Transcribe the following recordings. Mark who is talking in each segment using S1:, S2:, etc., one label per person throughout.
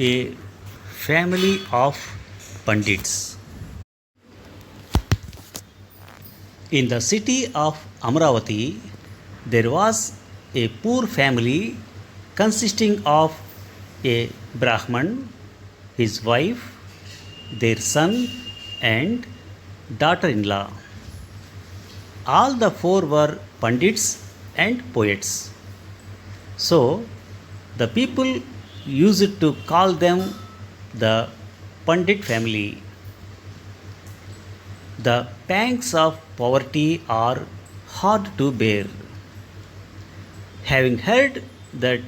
S1: A family of Pandits. In the city of Amravati, there was a poor family consisting of a Brahman, his wife, their son, and daughter in law. All the four were Pandits and poets. So, the people used to call them the Pandit family. The pangs of poverty are hard to bear. Having heard that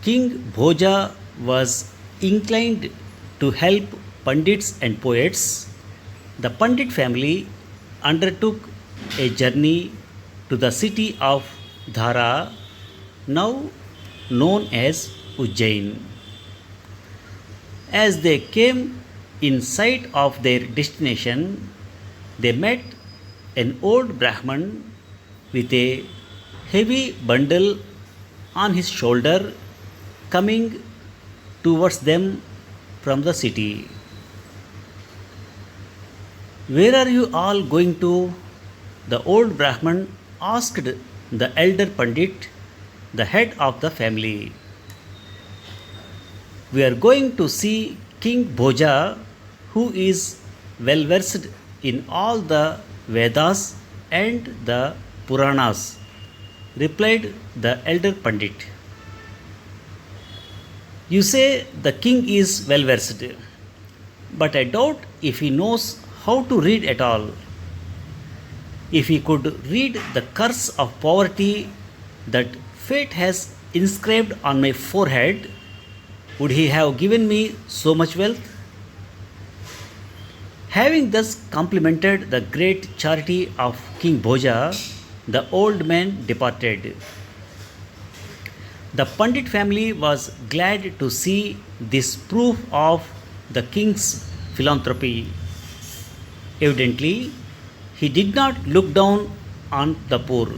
S1: King Bhoja was inclined to help Pandits and poets, the Pandit family undertook a journey to the city of Dhara, now known as Ujjain. As they came in sight of their destination, they met an old Brahman with a heavy bundle on his shoulder coming towards them from the city. Where are you all going to? The old Brahman asked the elder Pandit, the head of the family. We are going to see King Bhoja, who is well versed in all the Vedas and the Puranas, replied the elder Pandit. You say the king is well versed, but I doubt if he knows how to read at all. If he could read the curse of poverty that fate has inscribed on my forehead, would he have given me so much wealth? Having thus complimented the great charity of King Bhoja, the old man departed. The Pandit family was glad to see this proof of the king's philanthropy. Evidently, he did not look down on the poor.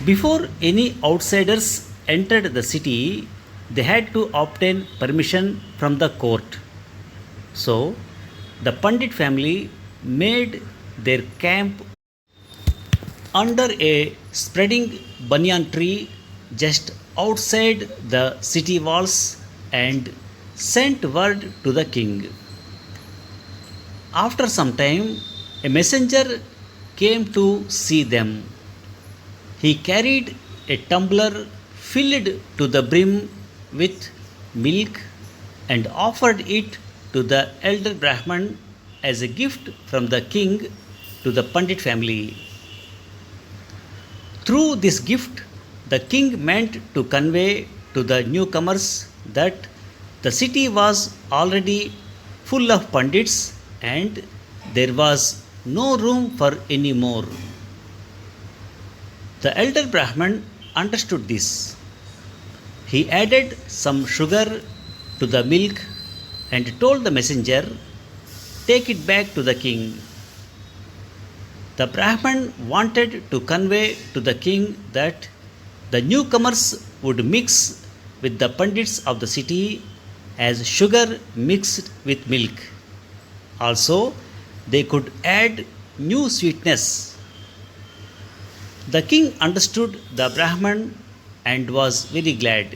S1: Before any outsiders entered the city, they had to obtain permission from the court. So, the Pandit family made their camp under a spreading banyan tree just outside the city walls and sent word to the king. After some time, a messenger came to see them. He carried a tumbler filled to the brim with milk and offered it to the elder Brahman as a gift from the king to the Pandit family. Through this gift, the king meant to convey to the newcomers that the city was already full of Pandits and there was no room for any more. The elder Brahman understood this. He added some sugar to the milk and told the messenger, take it back to the king. The Brahman wanted to convey to the king that the newcomers would mix with the Pandits of the city as sugar mixed with milk. Also, they could add new sweetness. The king understood the Brahman and was very glad.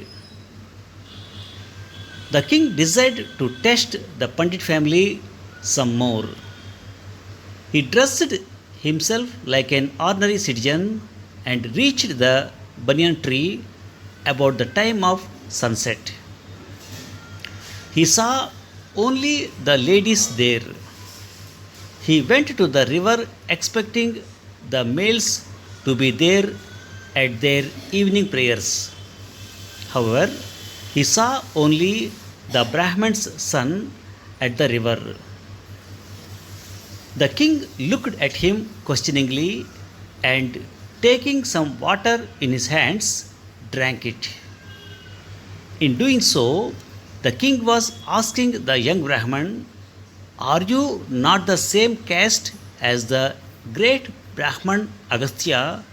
S1: The king desired to test the Pandit family some more. He dressed himself like an ordinary citizen and reached the banyan tree about the time of sunset. He saw only the ladies there. He went to the river expecting the males to be there at their evening prayers. However, he saw only the Brahman's son at the river. The king looked at him questioningly and, taking some water in his hands, drank it. In doing so, the king was asking the young Brahman, are you not the same caste as the great Brahman Agastya,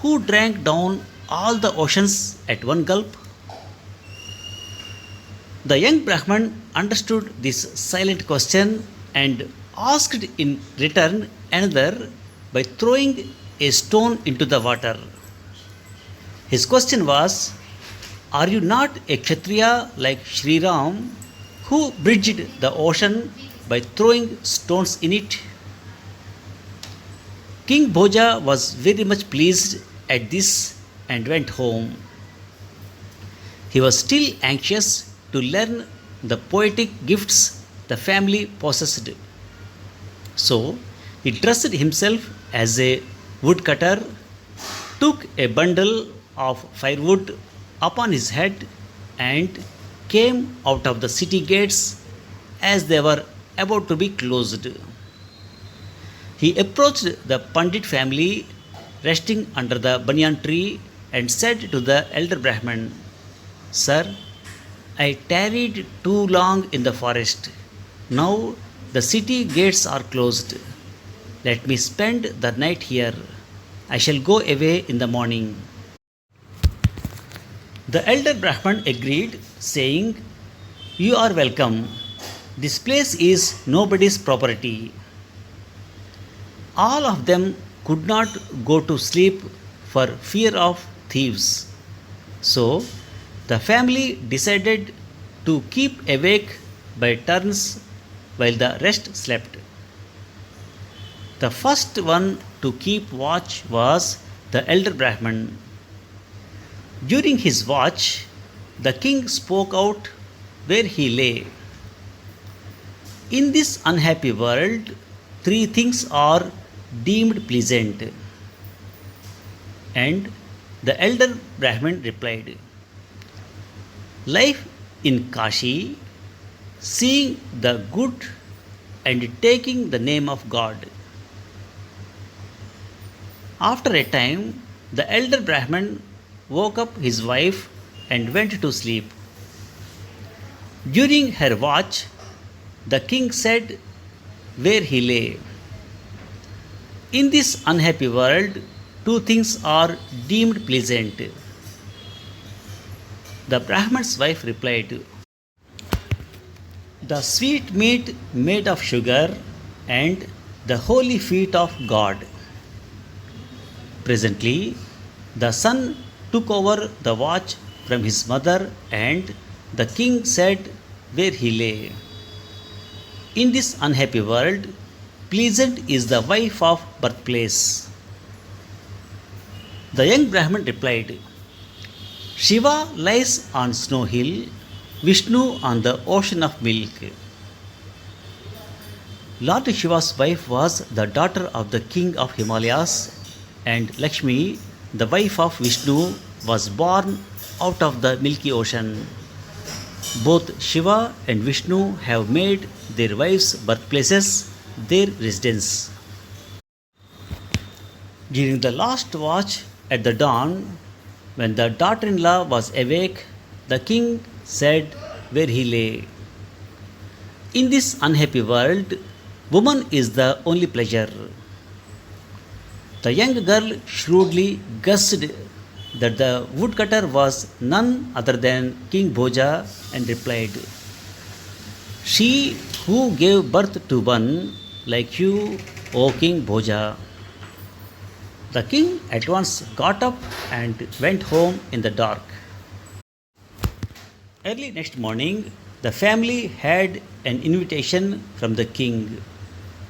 S1: who drank down all the oceans at one gulp? The young Brahman understood this silent question and asked in return another by throwing a stone into the water. His question was, are you not a Kshatriya like Sri Ram who bridged the ocean by throwing stones in it? King Bhoja was very much pleased at this and went home. He was still anxious to learn the poetic gifts the family possessed. So he dressed himself as a woodcutter, took a bundle of firewood upon his head, and came out of the city gates as they were about to be closed. He approached the Pandit family resting under the banyan tree and said to the elder Brahman, "Sir, I tarried too long in the forest. Now the city gates are closed. Let me spend the night here. I shall go away in the morning." The elder Brahman agreed, saying, "You are welcome. This place is nobody's property." All of them could not go to sleep for fear of thieves. So the family decided to keep awake by turns while the rest slept. The first one to keep watch was the elder Brahman. During his watch, the king spoke out where he lay. In this unhappy world, three things are deemed pleasant. And the elder Brahman replied, life in Kashi, seeing the good and taking the name of God. After a time, the elder Brahman woke up his wife and went to sleep. During her watch, the king said where he lay, in this unhappy world, two things are deemed pleasant. The Brahman's wife replied, the sweet meat made of sugar and the holy feet of God. Presently, the son took over the watch from his mother, and the king said where he lay, in this unhappy world, pleasant is the wife of birthplace. The young Brahman replied, Shiva lies on Snow Hill, Vishnu on the ocean of milk. Lord Shiva's wife was the daughter of the king of Himalayas, and Lakshmi, the wife of Vishnu, was born out of the milky ocean. Both Shiva and Vishnu have made their wives' birthplaces their residence. During the last watch at the dawn, when the daughter-in-law was awake, the king said where he lay, in this unhappy world, woman is the only pleasure. The young girl shrewdly guessed that the woodcutter was none other than King Bhoja and replied, she who gave birth to one like you, O King Bhoja. The king at once got up and went home in the dark. Early next morning, the family had an invitation from the king.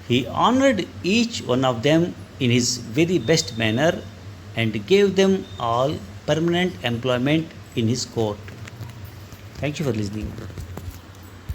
S1: He honored each one of them in his very best manner and gave them all permanent employment in his court. Thank you for listening.